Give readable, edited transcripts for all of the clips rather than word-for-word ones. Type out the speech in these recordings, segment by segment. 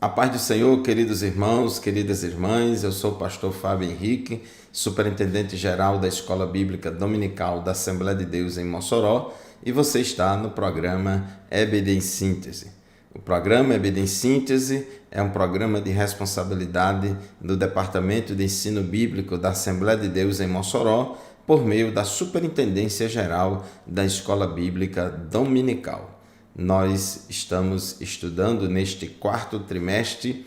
A paz do Senhor, queridos irmãos, queridas irmãs, eu sou o pastor Fábio Henrique, superintendente-geral da Escola Bíblica Dominical da Assembleia de Deus em Mossoró, e você está no programa EBD em Síntese. O programa EBD em Síntese é um programa de responsabilidade do Departamento de Ensino Bíblico da Assembleia de Deus em Mossoró, por meio da Superintendência Geral da Escola Bíblica Dominical. Nós estamos estudando neste quarto trimestre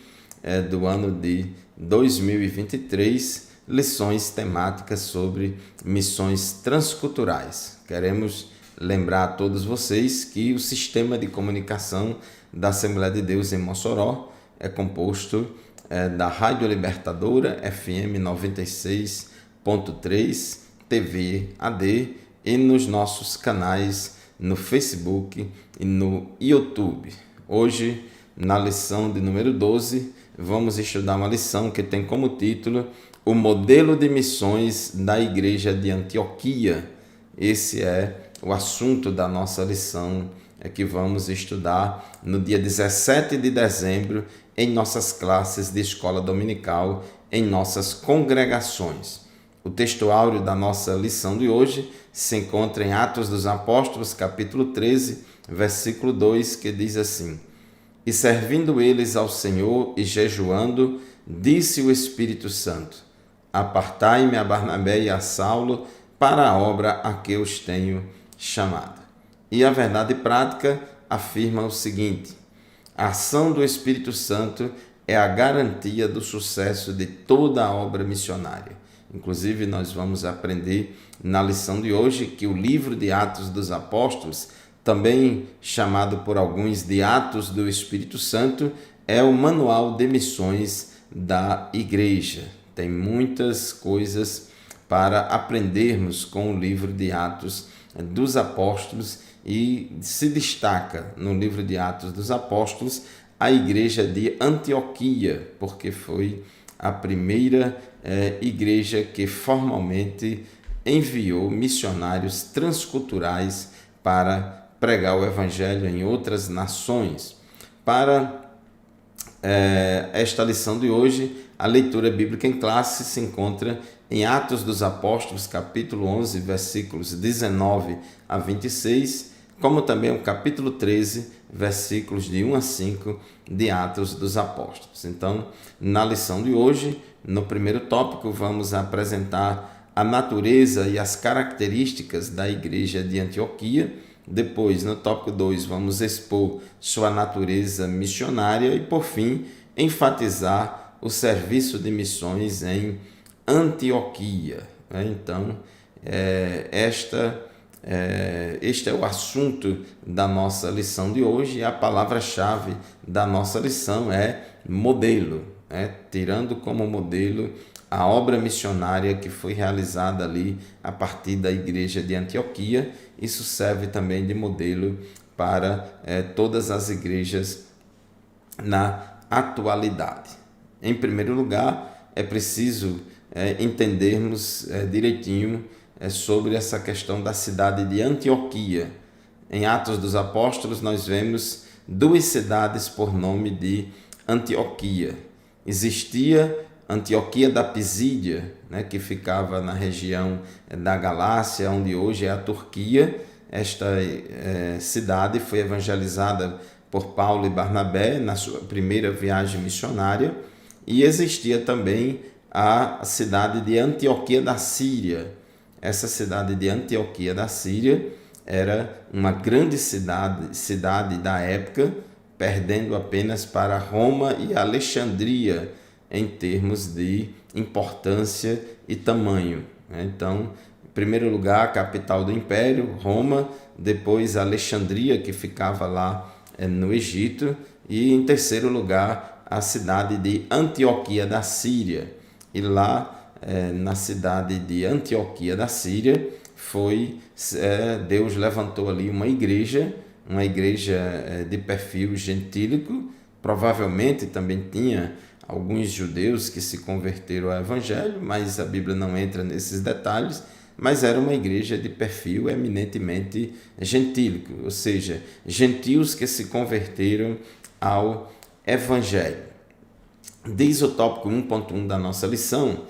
do ano de 2023 lições temáticas sobre missões transculturais. Queremos lembrar a todos vocês que o sistema de comunicação da Assembleia de Deus em Mossoró é composto da Rádio Libertadora FM 96.3, TV AD e nos nossos canais no Facebook e no YouTube. Hoje, na lição de número 12, vamos estudar uma lição que tem como título O Modelo de Missões da Igreja de Antioquia. Esse é o assunto da nossa lição que vamos estudar no dia 17 de dezembro em nossas classes de escola dominical, em nossas congregações. O texto áureo da nossa lição de hoje se encontra em Atos dos Apóstolos, capítulo 13, versículo 2, que diz assim: E servindo eles ao Senhor e jejuando, disse o Espírito Santo: Apartai-me a Barnabé e a Saulo para a obra a que os tenho chamado. E a verdade prática afirma o seguinte: a ação do Espírito Santo é a garantia do sucesso de toda a obra missionária. Inclusive, nós vamos aprender na lição de hoje que o livro de Atos dos Apóstolos, também chamado por alguns de Atos do Espírito Santo, é o manual de missões da igreja. Tem muitas coisas para aprendermos com o livro de Atos dos Apóstolos e se destaca no livro de Atos dos Apóstolos a igreja de Antioquia, porque foi a primeira igreja que formalmente enviou missionários transculturais para pregar o evangelho em outras nações. Para esta lição de hoje, a leitura bíblica em classe se encontra em Atos dos Apóstolos, capítulo 11, versículos 19 a 26, como também o capítulo 13, versículos de 1 a 5 de Atos dos Apóstolos. Então, na lição de hoje, no primeiro tópico, vamos apresentar a natureza e as características da igreja de Antioquia. Depois, no tópico 2, vamos expor sua natureza missionária e, por fim, enfatizar o serviço de missões em Antioquia. Então, este é o assunto da nossa lição de hoje e a palavra-chave da nossa lição é modelo, tirando como modelo a obra missionária que foi realizada ali a partir da igreja de Antioquia. Isso serve também de modelo para todas as igrejas na atualidade. Em primeiro lugar, é preciso entendermos direitinho sobre essa questão da cidade de Antioquia. Em Atos dos Apóstolos, nós vemos duas cidades por nome de Antioquia. Existia Antioquia da Pisídia, que ficava na região da Galácia, onde hoje é a Turquia. Esta cidade foi evangelizada por Paulo e Barnabé na sua primeira viagem missionária. E existia também a cidade de Antioquia da Síria. Essa cidade de Antioquia da Síria era uma grande cidade da época, perdendo apenas para Roma e Alexandria em termos de importância e tamanho. Então, em primeiro lugar, a capital do Império, Roma, depois Alexandria, que ficava lá no Egito, e em terceiro lugar, a cidade de Antioquia da Síria. E lá, na cidade de Antioquia da Síria, Deus levantou ali uma igreja de perfil gentílico. Provavelmente também tinha alguns judeus que se converteram ao evangelho, mas a Bíblia não entra nesses detalhes. Mas era uma igreja de perfil eminentemente gentílico, ou seja, gentios que se converteram ao evangelho. Diz o tópico 1.1 da nossa lição,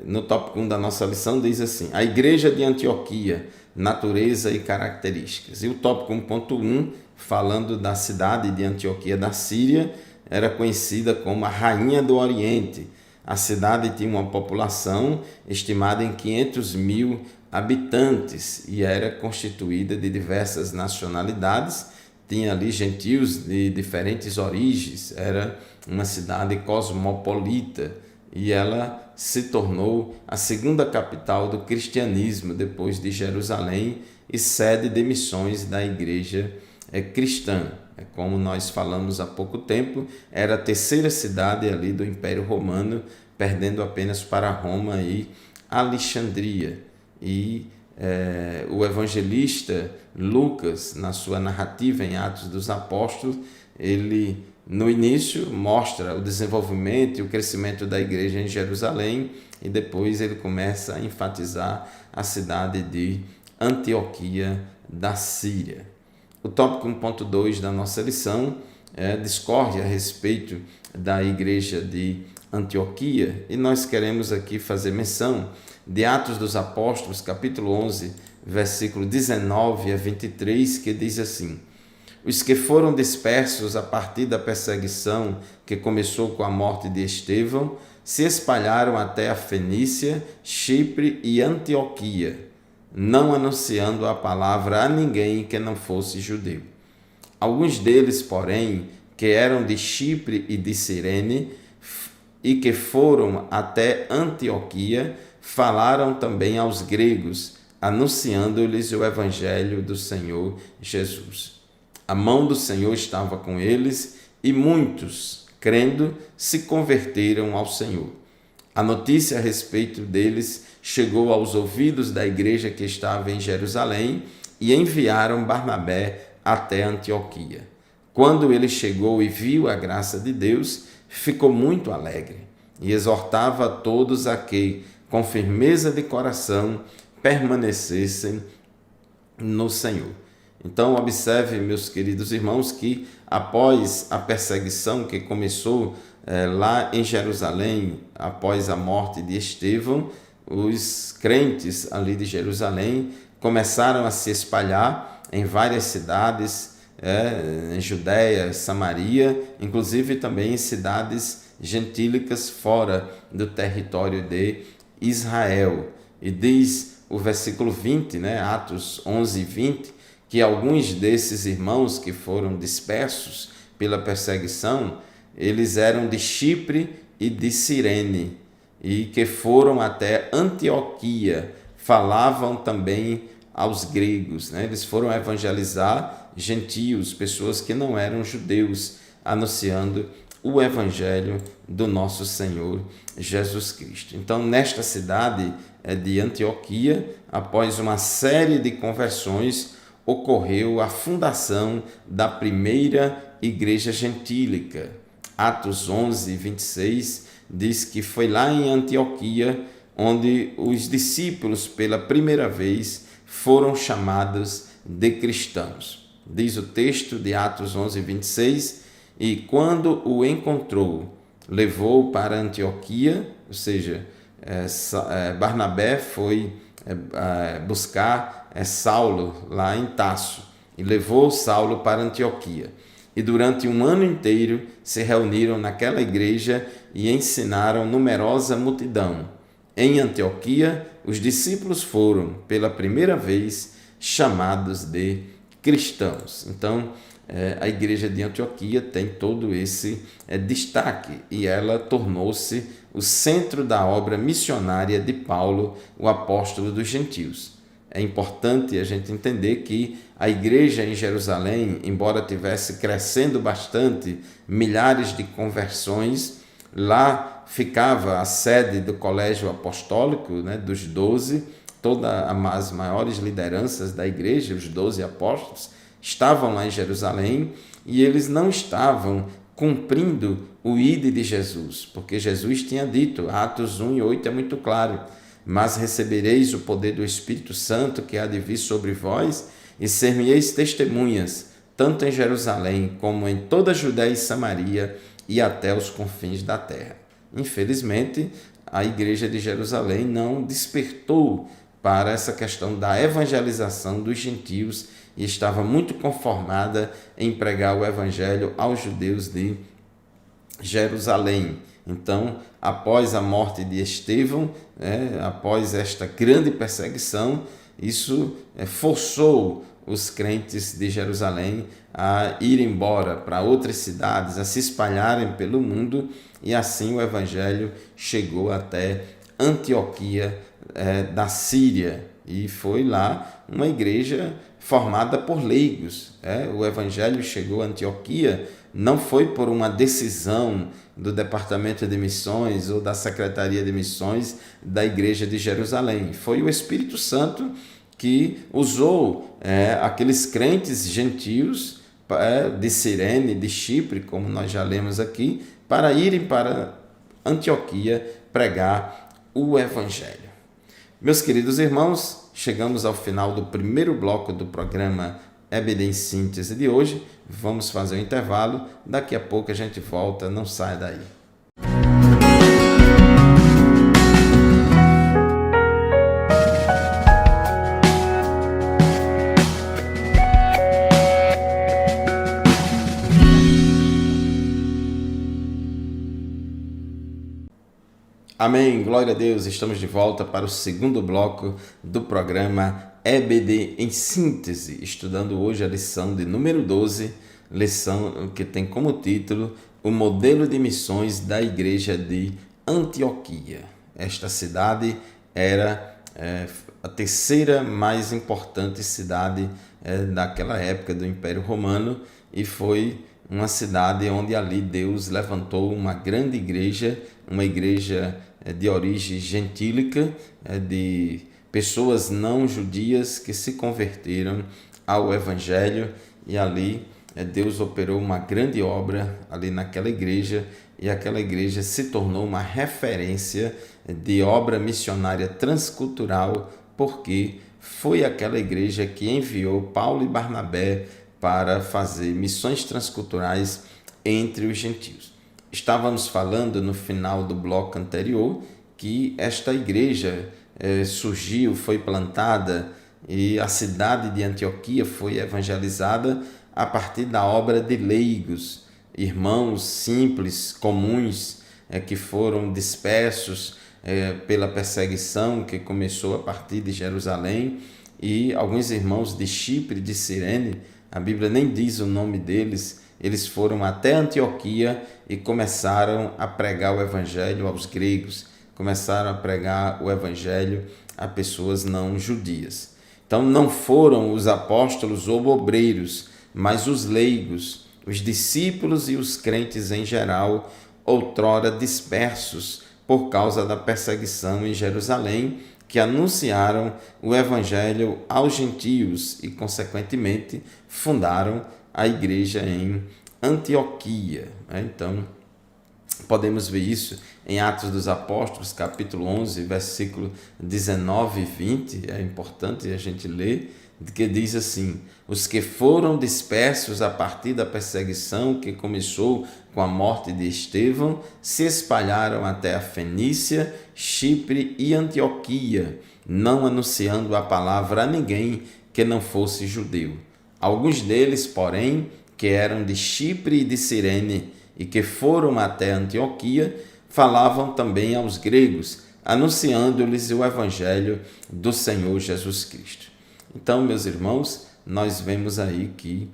no tópico 1 da nossa lição diz assim: a igreja de Antioquia, natureza e características. E o tópico 1.1, falando da cidade de Antioquia da Síria, era conhecida como a Rainha do Oriente. A cidade tinha uma população estimada em 500 mil habitantes e era constituída de diversas nacionalidades. Tinha ali gentios de diferentes origens, era uma cidade cosmopolita e ela se tornou a segunda capital do cristianismo depois de Jerusalém e sede de missões da igreja cristã. Como nós falamos há pouco tempo, era a terceira cidade ali do Império Romano, perdendo apenas para Roma e Alexandria. E o evangelista Lucas, na sua narrativa em Atos dos Apóstolos, ele no início mostra o desenvolvimento e o crescimento da igreja em Jerusalém e depois ele começa a enfatizar a cidade de Antioquia da Síria. O tópico 1.2 da nossa lição discorre a respeito da igreja de Antioquia e nós queremos aqui fazer menção de Atos dos Apóstolos, capítulo 11, versículo 19 a 23, que diz assim: os que foram dispersos a partir da perseguição que começou com a morte de Estevão se espalharam até a Fenícia, Chipre e Antioquia, não anunciando a palavra a ninguém que não fosse judeu. Alguns deles, porém, que eram de Chipre e de Cirene e que foram até Antioquia, falaram também aos gregos, anunciando-lhes o evangelho do Senhor Jesus. A mão do Senhor estava com eles e muitos, crendo, se converteram ao Senhor. A notícia a respeito deles chegou aos ouvidos da igreja que estava em Jerusalém e enviaram Barnabé até Antioquia. Quando ele chegou e viu a graça de Deus, ficou muito alegre e exortava a todos a que, com firmeza de coração, permanecessem no Senhor. Então, observe, meus queridos irmãos, que após a perseguição que começou lá em Jerusalém, após a morte de Estevão, os crentes ali de Jerusalém começaram a se espalhar em várias cidades, em Judéia, Samaria, inclusive também em cidades gentílicas fora do território de Israel. E diz o versículo 20, Atos 11, 20, que alguns desses irmãos que foram dispersos pela perseguição, eles eram de Chipre e de Cirene, e que foram até Antioquia, falavam também aos gregos. Eles foram evangelizar gentios, pessoas que não eram judeus, anunciando o evangelho do nosso Senhor Jesus Cristo. Então, nesta cidade de Antioquia, após uma série de conversões, ocorreu a fundação da primeira igreja gentílica. Atos 11, 26 diz que foi lá em Antioquia onde os discípulos pela primeira vez foram chamados de cristãos. Diz o texto de Atos 11, 26, e quando o encontrou, levou para Antioquia, ou seja, Barnabé foi buscar Saulo lá em Tasso e levou Saulo para Antioquia. E durante um ano inteiro se reuniram naquela igreja e ensinaram numerosa multidão. Em Antioquia, os discípulos foram, pela primeira vez, chamados de cristãos. Então, a igreja de Antioquia tem todo esse destaque e ela tornou-se o centro da obra missionária de Paulo, o apóstolo dos gentios. É importante a gente entender que a igreja em Jerusalém, embora tivesse crescendo bastante, milhares de conversões, lá ficava a sede do colégio apostólico, dos 12, todas as maiores lideranças da igreja, os 12 apóstolos, estavam lá em Jerusalém e eles não estavam cumprindo o ide de Jesus, porque Jesus tinha dito, Atos 1 e 8 é muito claro, mas recebereis o poder do Espírito Santo que há de vir sobre vós e ser-me-eis testemunhas, tanto em Jerusalém como em toda a Judéia e Samaria e até os confins da terra. Infelizmente, a igreja de Jerusalém não despertou para essa questão da evangelização dos gentios e estava muito conformada em pregar o evangelho aos judeus de Jerusalém. Então, após a morte de Estevão, após esta grande perseguição, isso forçou os crentes de Jerusalém a ir embora para outras cidades, a se espalharem pelo mundo, e assim o evangelho chegou até Antioquia da Síria, e foi lá uma igreja formada por leigos. O evangelho chegou a Antioquia, não foi por uma decisão do Departamento de Missões ou da Secretaria de Missões da Igreja de Jerusalém. Foi o Espírito Santo que usou aqueles crentes gentios de Cirene, de Chipre, como nós já lemos aqui, para irem para Antioquia pregar o Evangelho. Meus queridos irmãos, chegamos ao final do primeiro bloco do programa EBD em Síntese de hoje. Vamos fazer um intervalo, daqui a pouco a gente volta, não sai daí. Amém, glória a Deus, estamos de volta para o segundo bloco do programa EBD em Síntese, estudando hoje a lição de número 12, lição que tem como título O Modelo de Missões da Igreja de Antioquia. Esta cidade era a terceira mais importante cidade daquela época do Império Romano e foi uma cidade onde ali Deus levantou uma grande igreja, uma igreja de origem gentílica, de pessoas não judias que se converteram ao Evangelho, e ali Deus operou uma grande obra ali naquela igreja, e aquela igreja se tornou uma referência de obra missionária transcultural, porque foi aquela igreja que enviou Paulo e Barnabé para fazer missões transculturais entre os gentios. Estávamos falando no final do bloco anterior que esta igreja surgiu, foi plantada, e a cidade de Antioquia foi evangelizada a partir da obra de leigos, irmãos simples, comuns, que foram dispersos pela perseguição que começou a partir de Jerusalém, e alguns irmãos de Chipre, de Cirene, a Bíblia nem diz o nome deles, eles foram até Antioquia e começaram a pregar o evangelho aos gregos, começaram a pregar o evangelho a pessoas não judias. Então não foram os apóstolos ou obreiros, mas os leigos, os discípulos e os crentes em geral, outrora dispersos por causa da perseguição em Jerusalém, que anunciaram o evangelho aos gentios e, consequentemente, fundaram a igreja em Antioquia. Então, podemos ver isso em Atos dos Apóstolos, capítulo 11, versículo 19 e 20. É importante a gente ler, que diz assim: os que foram dispersos a partir da perseguição que começou com a morte de Estevão se espalharam até a Fenícia, Chipre e Antioquia, não anunciando a palavra a ninguém que não fosse judeu. Alguns deles, porém, que eram de Chipre e de Cirene e que foram até Antioquia, falavam também aos gregos, anunciando-lhes o evangelho do Senhor Jesus Cristo. Então, meus irmãos, nós vemos aí que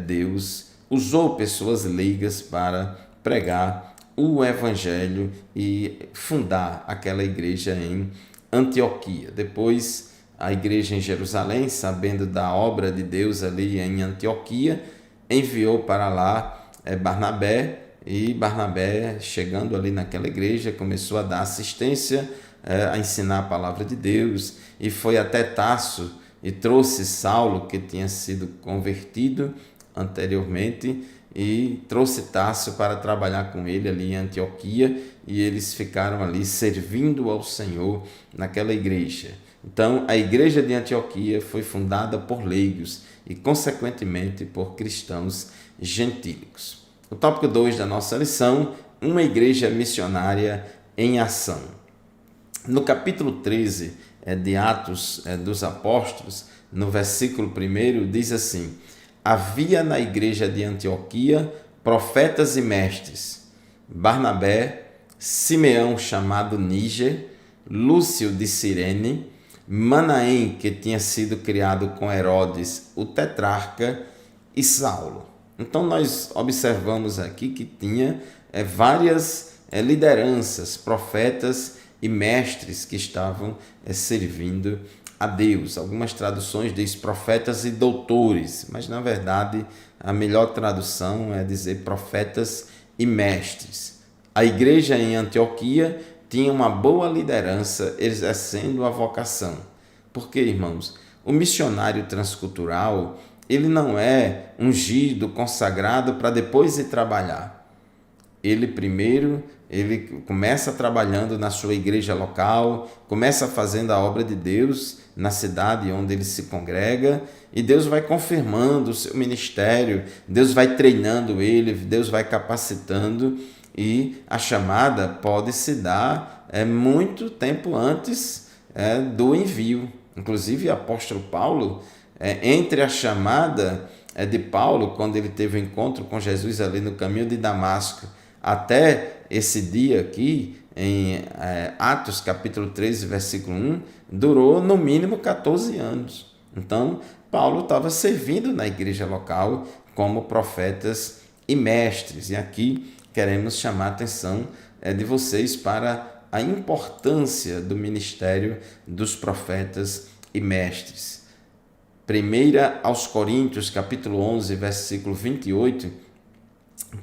Deus usou pessoas leigas para pregar o evangelho e fundar aquela igreja em Antioquia. Depois, a igreja em Jerusalém, sabendo da obra de Deus ali em Antioquia, enviou para lá Barnabé, e Barnabé, chegando ali naquela igreja, começou a dar assistência, a ensinar a palavra de Deus, e foi até Tarso e trouxe Saulo, que tinha sido convertido anteriormente, e trouxe Tarso para trabalhar com ele ali em Antioquia, e eles ficaram ali servindo ao Senhor naquela igreja. Então, a igreja de Antioquia foi fundada por leigos e, consequentemente, por cristãos gentílicos. O tópico 2 da nossa lição, uma igreja missionária em ação. No capítulo 13 de Atos dos Apóstolos, no versículo 1, diz assim: havia na igreja de Antioquia profetas e mestres, Barnabé, Simeão chamado Níger, Lúcio de Cirene, Manaém, que tinha sido criado com Herodes, o tetrarca, e Saulo. Então nós observamos aqui que tinha várias lideranças, profetas e mestres que estavam servindo a Deus. Algumas traduções diz profetas e doutores, mas na verdade a melhor tradução é dizer profetas e mestres. A igreja em Antioquia tinha uma boa liderança exercendo a vocação. Porque, irmãos, o missionário transcultural, ele não é ungido, consagrado para depois ir trabalhar. Ele começa trabalhando na sua igreja local, começa fazendo a obra de Deus na cidade onde ele se congrega, e Deus vai confirmando o seu ministério, Deus vai treinando ele, Deus vai capacitando, e a chamada pode se dar muito tempo antes do envio. Inclusive, o apóstolo Paulo, entre a chamada de Paulo, quando ele teve o encontro com Jesus ali no caminho de Damasco, até esse dia aqui, em Atos capítulo 13, versículo 1, durou no mínimo 14 anos. Então, Paulo estava servindo na igreja local como profetas e mestres. E aqui queremos chamar a atenção de vocês para a importância do ministério dos profetas e mestres. 1 aos Coríntios, capítulo 11, versículo 28,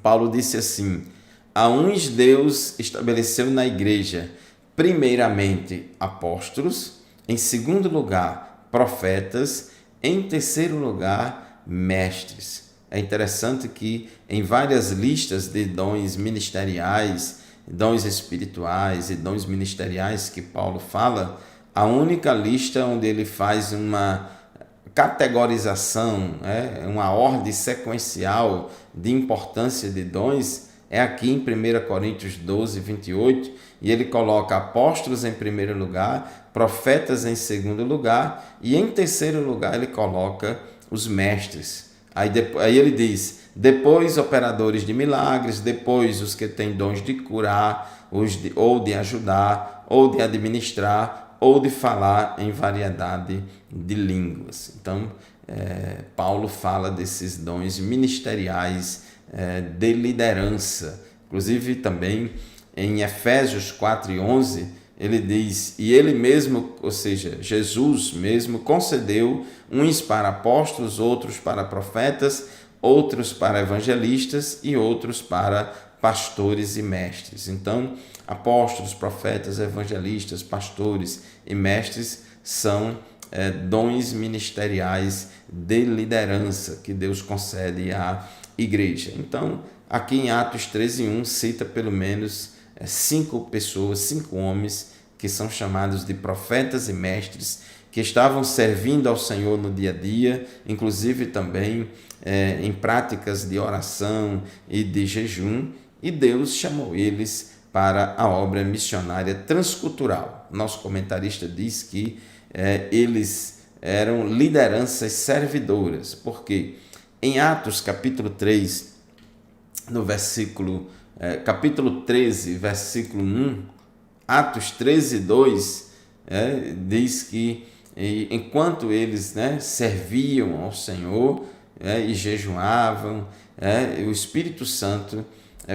Paulo disse assim: a uns Deus estabeleceu na igreja, primeiramente apóstolos, em segundo lugar profetas, em terceiro lugar mestres. É interessante que em várias listas de dons ministeriais, dons espirituais e dons ministeriais que Paulo fala, a única lista onde ele faz uma categorização, uma ordem sequencial de importância de dons, é aqui em 1 Coríntios 12, 28, e ele coloca apóstolos em primeiro lugar, profetas em segundo lugar, e em terceiro lugar ele coloca os mestres. Aí ele diz, depois operadores de milagres, depois os que têm dons de curar, ou de ajudar, ou de administrar, ou de falar em variedade de línguas. Então, Paulo fala desses dons ministeriais de liderança. Inclusive também em Efésios 4:11, ele diz, e ele mesmo, ou seja, Jesus mesmo concedeu uns para apóstolos, outros para profetas, outros para evangelistas e outros para pastores e mestres. Então, apóstolos, profetas, evangelistas, pastores e mestres são dons ministeriais de liderança que Deus concede à igreja. Então, aqui em Atos 13:1 cita pelo menos 5 pessoas, 5 homens que são chamados de profetas e mestres, que estavam servindo ao Senhor no dia a dia, inclusive também em práticas de oração e de jejum, e Deus chamou eles para a obra missionária transcultural. Nosso comentarista diz que eles eram lideranças servidoras, porque em Atos capítulo 3, no capítulo 13, versículo 1, Atos 13:2, diz que enquanto eles serviam ao Senhor e jejuavam, o Espírito Santo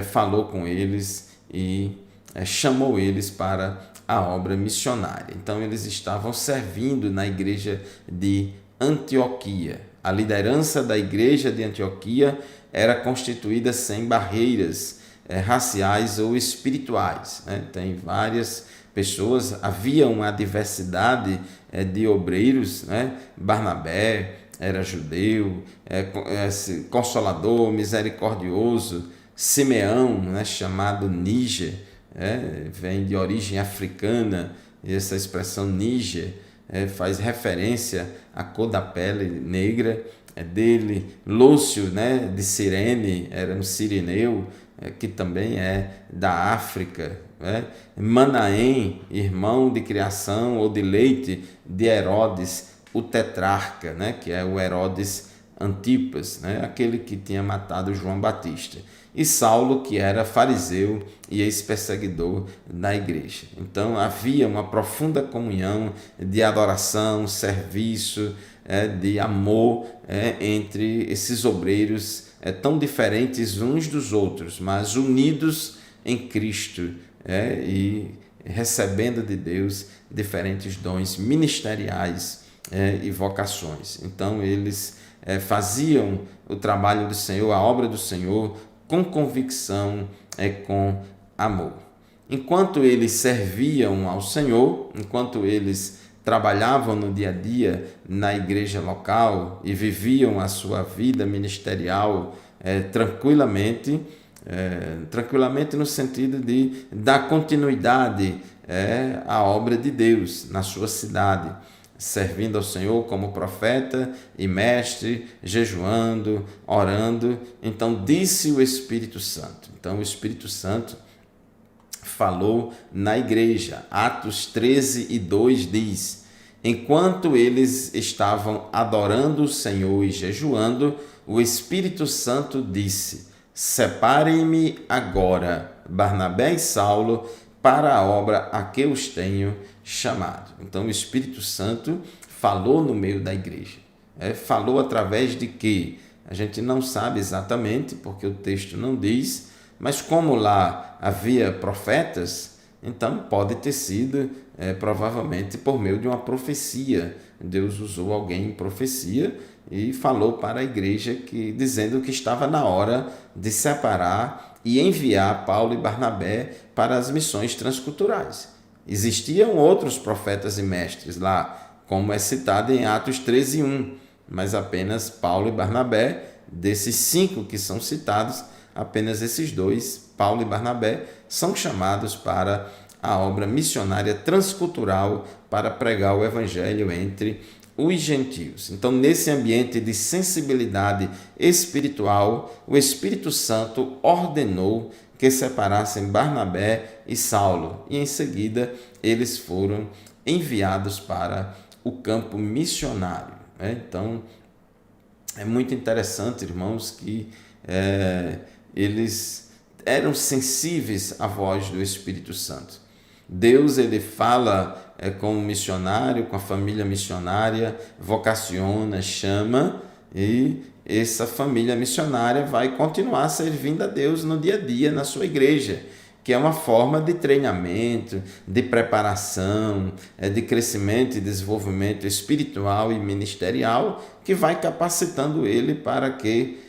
falou com eles e chamou eles para a obra missionária. Então eles estavam servindo na igreja de Antioquia. A liderança da igreja de Antioquia era constituída sem barreiras raciais ou espirituais. Tem várias pessoas, havia uma diversidade de obreiros. Barnabé era judeu, consolador, misericordioso. Simeão, chamado Níger, vem de origem africana, e essa expressão Níger faz referência à cor da pele negra dele. Lúcio, né, de Cirene, era um sirineu, que também é da África, né? Manaém, irmão de criação ou de leite de Herodes, o tetrarca, né, que é o Herodes Antipas, né, aquele que tinha matado João Batista. E Saulo, que era fariseu e ex-perseguidor da igreja. Então havia uma profunda comunhão de adoração, serviço, de amor entre esses obreiros tão diferentes uns dos outros, mas unidos em Cristo, e recebendo de Deus diferentes dons ministeriais e vocações. Então eles faziam o trabalho do Senhor, a obra do Senhor, com convicção, com amor. Enquanto eles serviam ao Senhor, enquanto eles trabalhavam no dia a dia na igreja local e viviam a sua vida ministerial tranquilamente no sentido de dar continuidade à obra de Deus na sua cidade, servindo ao Senhor como profeta e mestre, jejuando, orando. Então disse o Espírito Santo. Então o Espírito Santo falou na igreja. Atos 13:2 diz: enquanto eles estavam adorando o Senhor e jejuando, o Espírito Santo disse: separem-me agora Barnabé e Saulo para a obra a que os tenho chamado. Então o Espírito Santo falou no meio da igreja. Falou através de quê? A gente não sabe exatamente, porque o texto não diz, mas como lá havia profetas, então pode ter sido provavelmente por meio de uma profecia. Deus usou alguém em profecia e falou para a igreja dizendo que estava na hora de separar e enviar Paulo e Barnabé para as missões transculturais. Existiam outros profetas e mestres lá, como é citado em Atos 13:1, mas apenas Paulo e Barnabé. Desses 5 que são citados, apenas esses 2, Paulo e Barnabé, são chamados para a obra missionária transcultural, para pregar o evangelho entre os gentios. Então, nesse ambiente de sensibilidade espiritual, o Espírito Santo ordenou que separassem Barnabé e Saulo, e em seguida eles foram enviados para o campo missionário. Então, é muito interessante, irmãos, que eles eram sensíveis à voz do Espírito Santo. Deus, ele fala com o missionário, com a família missionária, vocaciona, chama, e essa família missionária vai continuar servindo a Deus no dia a dia, na sua igreja, que é uma forma de treinamento, de preparação, de crescimento e desenvolvimento espiritual e ministerial, que vai capacitando ele para que,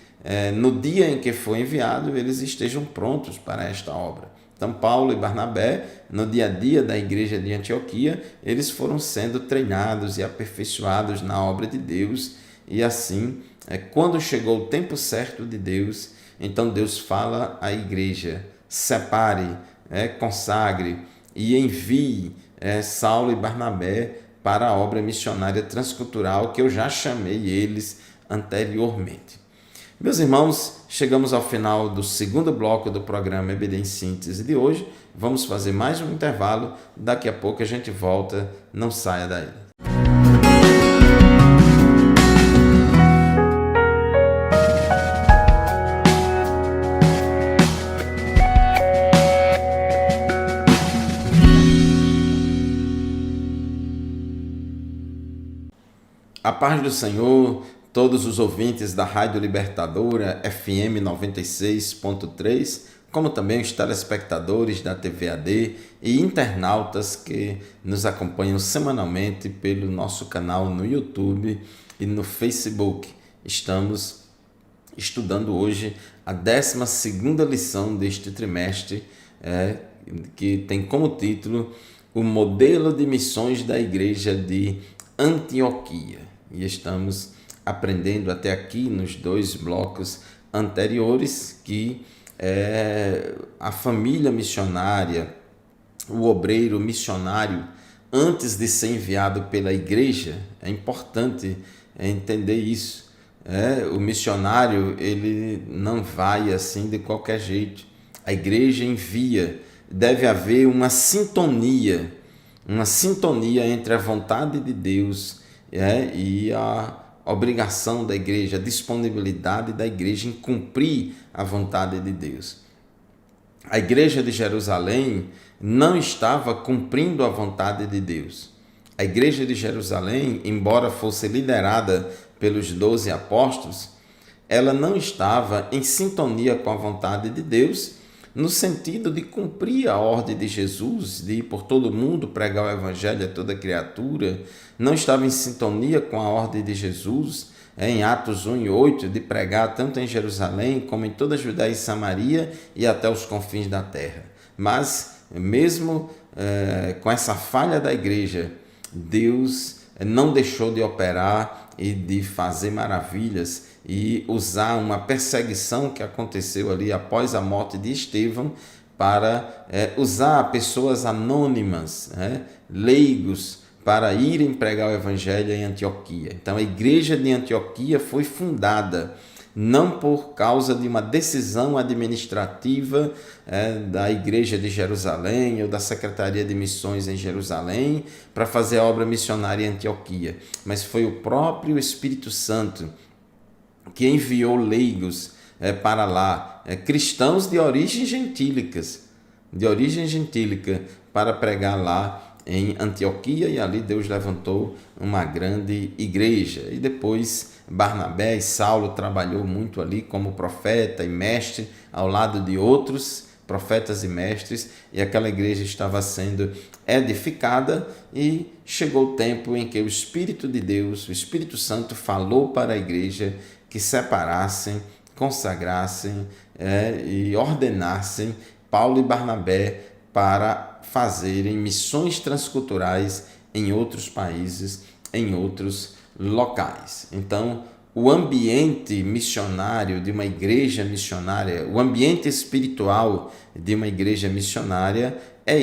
no dia em que for enviado, eles estejam prontos para esta obra. Então, Paulo e Barnabé, no dia a dia da igreja de Antioquia, eles foram sendo treinados e aperfeiçoados na obra de Deus, e assim, quando chegou o tempo certo de Deus, então Deus fala à igreja: separe, consagre e envie Saulo e Barnabé para a obra missionária transcultural que eu já chamei eles anteriormente. Meus irmãos, chegamos ao final do segundo bloco do programa EBD em Síntese de hoje. Vamos fazer mais um intervalo. Daqui a pouco a gente volta. Não saia daí. A paz do Senhor, todos os ouvintes da Rádio Libertadora FM 96.3, como também os telespectadores da TV AD e internautas que nos acompanham semanalmente pelo nosso canal no YouTube e no Facebook. Estamos estudando hoje a 12ª lição deste trimestre, que tem como título O Modelo de Missões da Igreja de Antioquia. E estamos aprendendo até aqui nos 2 blocos anteriores que a família missionária, o obreiro missionário antes de ser enviado pela igreja. É importante entender isso. O missionário, ele não vai assim de qualquer jeito. A igreja envia. Deve haver uma sintonia entre a vontade de Deus e a obrigação da igreja, a disponibilidade da igreja em cumprir a vontade de Deus. A igreja de Jerusalém não estava cumprindo a vontade de Deus. A igreja de Jerusalém, embora fosse liderada pelos 12 apóstolos, ela não estava em sintonia com a vontade de Deus, no sentido de cumprir a ordem de Jesus, de ir por todo mundo pregar o evangelho a toda criatura. Não estava em sintonia com a ordem de Jesus, em Atos 1 e 8, de pregar tanto em Jerusalém como em toda a Judéia e Samaria e até os confins da terra. Mas, mesmo com essa falha da igreja, Deus não deixou de operar e de fazer maravilhas e usar uma perseguição que aconteceu ali após a morte de Estevão para usar pessoas anônimas, leigos, para irem pregar o evangelho em Antioquia. Então a igreja de Antioquia foi fundada não por causa de uma decisão administrativa da igreja de Jerusalém ou da Secretaria de Missões em Jerusalém para fazer a obra missionária em Antioquia, mas foi o próprio Espírito Santo que enviou leigos para lá, cristãos de origem gentílica, para pregar lá em Antioquia, e ali Deus levantou uma grande igreja. E depois Barnabé e Saulo trabalhou muito ali como profeta e mestre ao lado de outros profetas e mestres, e aquela igreja estava sendo edificada, e chegou o tempo em que o Espírito de Deus, o Espírito Santo, falou para a igreja que separassem, consagrassem e ordenassem Paulo e Barnabé para fazerem missões transculturais em outros países, em outros locais. Então, o ambiente missionário de uma igreja missionária, o ambiente espiritual de uma igreja missionária é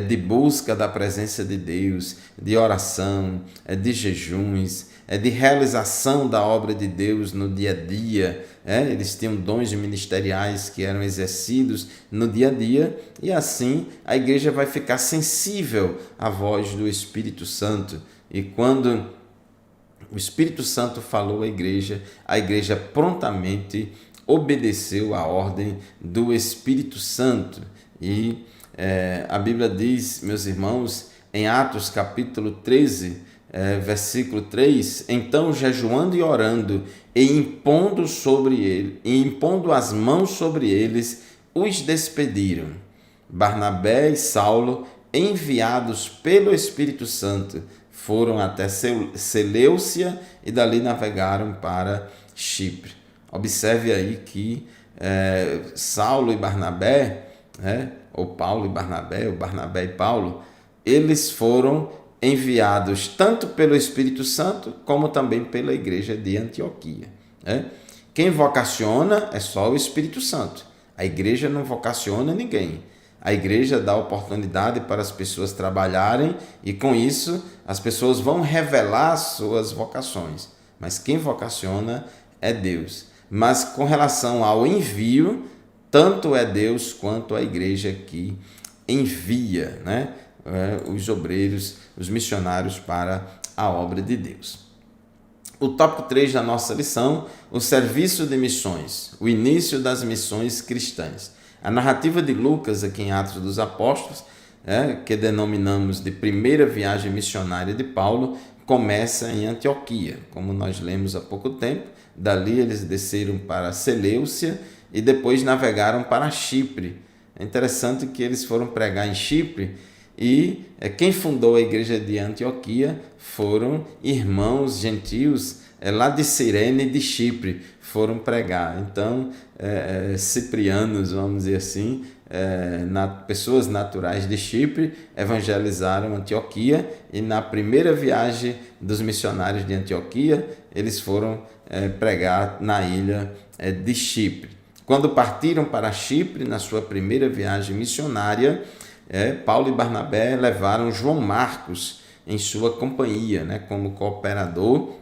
de busca da presença de Deus, de oração, de jejuns, de realização da obra de Deus no dia a dia. Eles tinham dons ministeriais que eram exercidos no dia a dia, e assim a igreja vai ficar sensível à voz do Espírito Santo. E quando o Espírito Santo falou à igreja, a igreja prontamente obedeceu à ordem do Espírito Santo. E a Bíblia diz, meus irmãos, em Atos capítulo 13, versículo 3, então jejuando e orando e impondo as mãos sobre eles, os despediram. Barnabé e Saulo, enviados pelo Espírito Santo, foram até Seleucia e dali navegaram para Chipre. Observe aí que Saulo e Barnabé, ou Paulo e Barnabé, ou Barnabé e Paulo, eles foram enviados tanto pelo Espírito Santo como também pela igreja de Antioquia. Quem vocaciona é só o Espírito Santo. A igreja não vocaciona ninguém. A igreja dá oportunidade para as pessoas trabalharem e, com isso, as pessoas vão revelar suas vocações. Mas quem vocaciona é Deus. Mas com relação ao envio, tanto é Deus quanto a igreja que envia, os obreiros, os missionários para a obra de Deus. O tópico 3 da nossa lição, o serviço de missões, o início das missões cristãs. A narrativa de Lucas, aqui em Atos dos Apóstolos, que denominamos de primeira viagem missionária de Paulo, começa em Antioquia, como nós lemos há pouco tempo. Dali eles desceram para Seleucia e depois navegaram para Chipre. É interessante que eles foram pregar em Chipre, e quem fundou a igreja de Antioquia foram irmãos gentios lá de Cirene e de Chipre, foram pregar. Então, ciprianos, vamos dizer assim, pessoas naturais de Chipre, evangelizaram Antioquia, e na primeira viagem dos missionários de Antioquia, eles foram pregar na ilha de Chipre. Quando partiram para Chipre, na sua primeira viagem missionária, Paulo e Barnabé levaram João Marcos em sua companhia, né, como cooperador.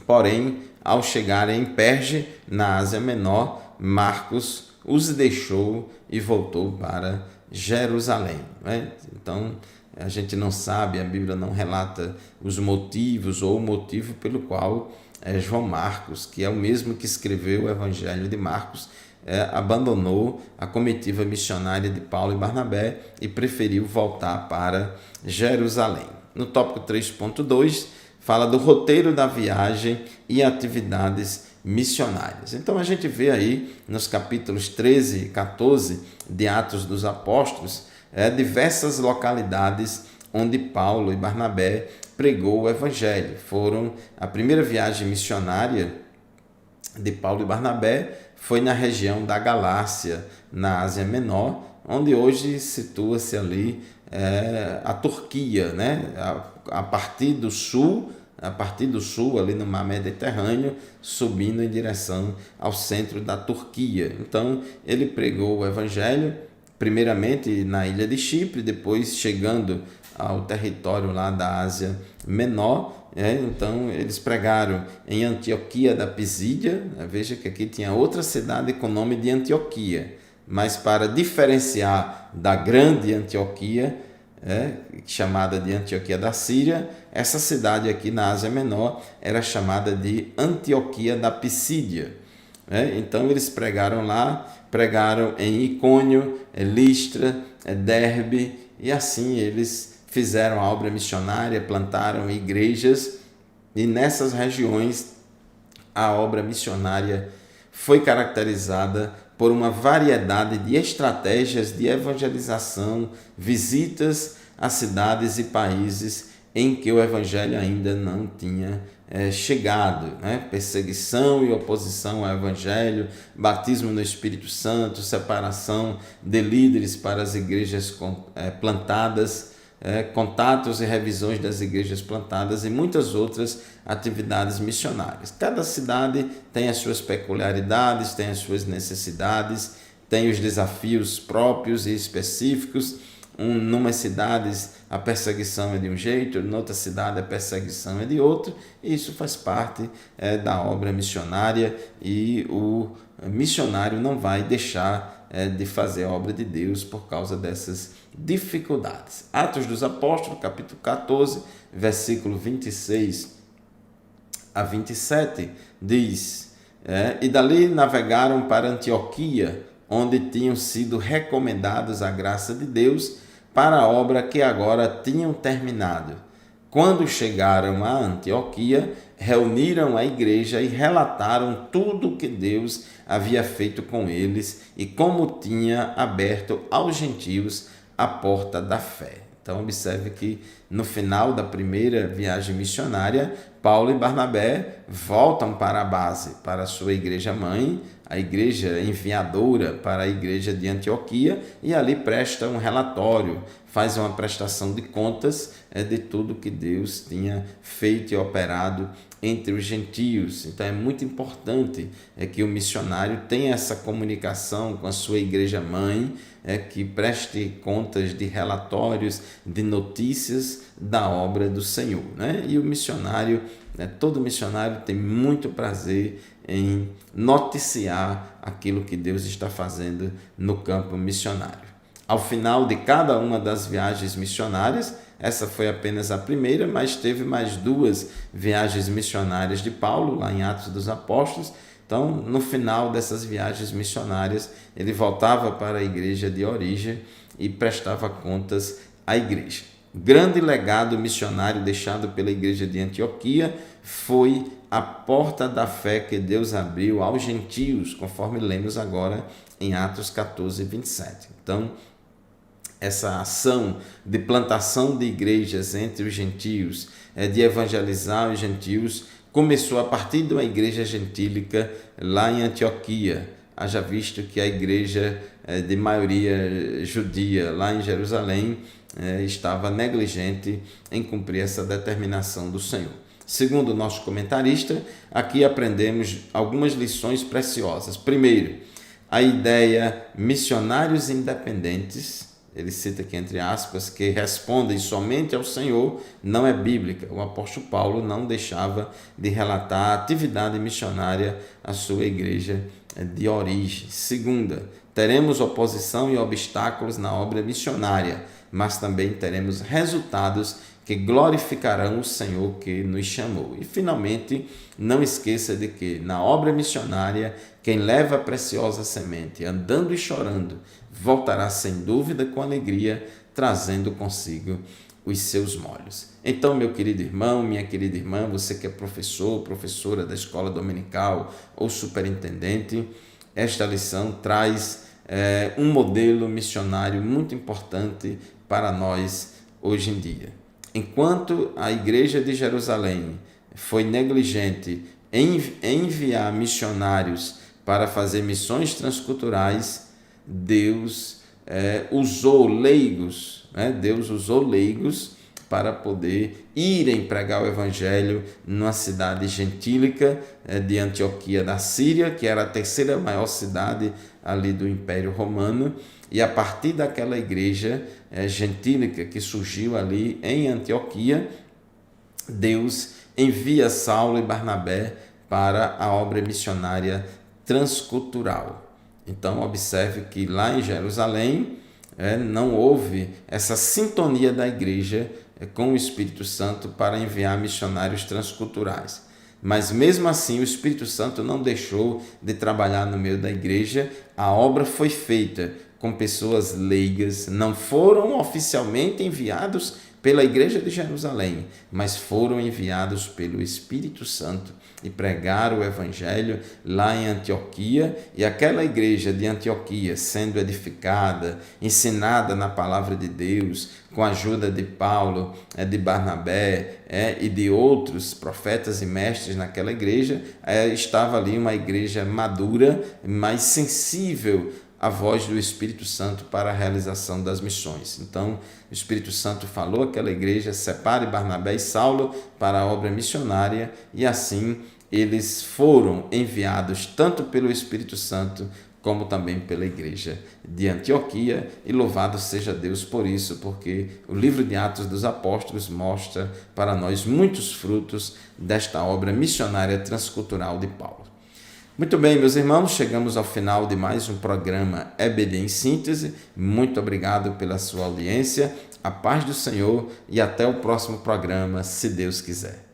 Porém, ao chegarem em Perge, na Ásia Menor, Marcos os deixou e voltou para Jerusalém, né? Então, a gente não sabe, a Bíblia não relata os motivos ou o motivo pelo qual João Marcos, que é o mesmo que escreveu o Evangelho de Marcos, abandonou a comitiva missionária de Paulo e Barnabé e preferiu voltar para Jerusalém. No tópico 3.2, fala do roteiro da viagem e atividades missionárias. Então a gente vê aí nos capítulos 13 e 14 de Atos dos Apóstolos diversas localidades onde Paulo e Barnabé pregou o Evangelho. Foram a primeira viagem missionária de Paulo e Barnabé foi na região da Galácia, na Ásia Menor, onde hoje situa-se ali a Turquia, né? A partir do sul, ali no mar Mediterrâneo, subindo em direção ao centro da Turquia. Então, ele pregou o Evangelho, primeiramente na ilha de Chipre, depois chegando ao território lá da Ásia Menor. Então, eles pregaram em Antioquia da Pisídia. Veja que aqui tinha outra cidade com o nome de Antioquia, mas para diferenciar da grande Antioquia, chamada de Antioquia da Síria, essa cidade aqui na Ásia Menor era chamada de Antioquia da Pisídia. Então eles pregaram lá, pregaram em Icônio, Listra, Derbe, e assim eles fizeram a obra missionária, plantaram igrejas, e nessas regiões a obra missionária foi caracterizada por uma variedade de estratégias de evangelização, visitas a cidades e países em que o Evangelho ainda não tinha chegado, né? Perseguição e oposição ao Evangelho, batismo no Espírito Santo, separação de líderes para as igrejas plantadas, contatos e revisões das igrejas plantadas e muitas outras atividades missionárias. Cada cidade tem as suas peculiaridades, tem as suas necessidades, tem os desafios próprios e específicos. Numas cidades a perseguição é de um jeito, em outra cidade a perseguição é de outro, e isso faz parte da obra missionária, e o missionário não vai deixar de fazer a obra de Deus por causa dessas dificuldades. Atos dos Apóstolos, capítulo 14, versículo 26 a 27, diz: e dali navegaram para Antioquia, onde tinham sido recomendados à graça de Deus para a obra que agora tinham terminado. Quando chegaram a Antioquia, reuniram a igreja e relataram tudo o que Deus havia feito com eles e como tinha aberto aos gentios a porta da fé. Então, observe que no final da primeira viagem missionária, Paulo e Barnabé voltam para a base, para a sua igreja-mãe, a igreja enviadora para a igreja de Antioquia, e ali presta um relatório, faz uma prestação de contas de tudo que Deus tinha feito e operado entre os gentios. Então é muito importante que o missionário tenha essa comunicação com a sua igreja-mãe, que preste contas de relatórios, de notícias da obra do Senhor, né? E o missionário, todo missionário tem muito prazer em noticiar aquilo que Deus está fazendo no campo missionário. Ao final de cada uma das viagens missionárias, essa foi apenas a primeira, mas teve mais 2 viagens missionárias de Paulo, lá em Atos dos Apóstolos. Então, no final dessas viagens missionárias, ele voltava para a igreja de origem e prestava contas à igreja. O grande legado missionário deixado pela igreja de Antioquia foi a porta da fé que Deus abriu aos gentios, conforme lemos agora em Atos 14, 27. Então, essa ação de plantação de igrejas entre os gentios, de evangelizar os gentios, começou a partir de uma igreja gentílica lá em Antioquia. Haja visto que a igreja de maioria judia lá em Jerusalém estava negligente em cumprir essa determinação do Senhor. Segundo o nosso comentarista, aqui aprendemos algumas lições preciosas. Primeiro, a ideia missionários independentes ele cita aqui entre aspas, que respondem somente ao Senhor, não é bíblica. O apóstolo Paulo não deixava de relatar a atividade missionária à sua igreja de origem. Segunda, teremos oposição e obstáculos na obra missionária, mas também teremos resultados que glorificarão o Senhor que nos chamou. E, finalmente, não esqueça de que, na obra missionária, quem leva a preciosa semente, andando e chorando, voltará sem dúvida com alegria, trazendo consigo os seus molhos. Então, meu querido irmão, minha querida irmã, você que é professor, professora da escola dominical ou superintendente, esta lição traz um modelo missionário muito importante para nós hoje em dia. Enquanto a igreja de Jerusalém foi negligente em enviar missionários para fazer missões transculturais, Deus usou leigos, Deus usou leigos para poder irem pregar o evangelho numa cidade gentílica de Antioquia da Síria, que era a terceira maior cidade ali do Império Romano, e a partir daquela igreja gentílica que surgiu ali em Antioquia, Deus envia Saulo e Barnabé para a obra missionária transcultural. Então, observe que lá em Jerusalém não houve essa sintonia da igreja com o Espírito Santo para enviar missionários transculturais. Mas mesmo assim o Espírito Santo não deixou de trabalhar no meio da igreja, a obra foi feita com pessoas leigas, não foram oficialmente enviados pela igreja de Jerusalém, mas foram enviados pelo Espírito Santo e pregaram o evangelho lá em Antioquia, e aquela igreja de Antioquia sendo edificada, ensinada na palavra de Deus, com a ajuda de Paulo, de Barnabé e de outros profetas e mestres naquela igreja, estava ali uma igreja madura, mais sensível a voz do Espírito Santo para a realização das missões. Então, o Espírito Santo falou àquela igreja: separe Barnabé e Saulo para a obra missionária, e assim eles foram enviados tanto pelo Espírito Santo como também pela igreja de Antioquia, e louvado seja Deus por isso, porque o livro de Atos dos Apóstolos mostra para nós muitos frutos desta obra missionária transcultural de Paulo. Muito bem, meus irmãos, chegamos ao final de mais um programa EBD em Síntese. Muito obrigado pela sua audiência, a paz do Senhor e até o próximo programa, se Deus quiser.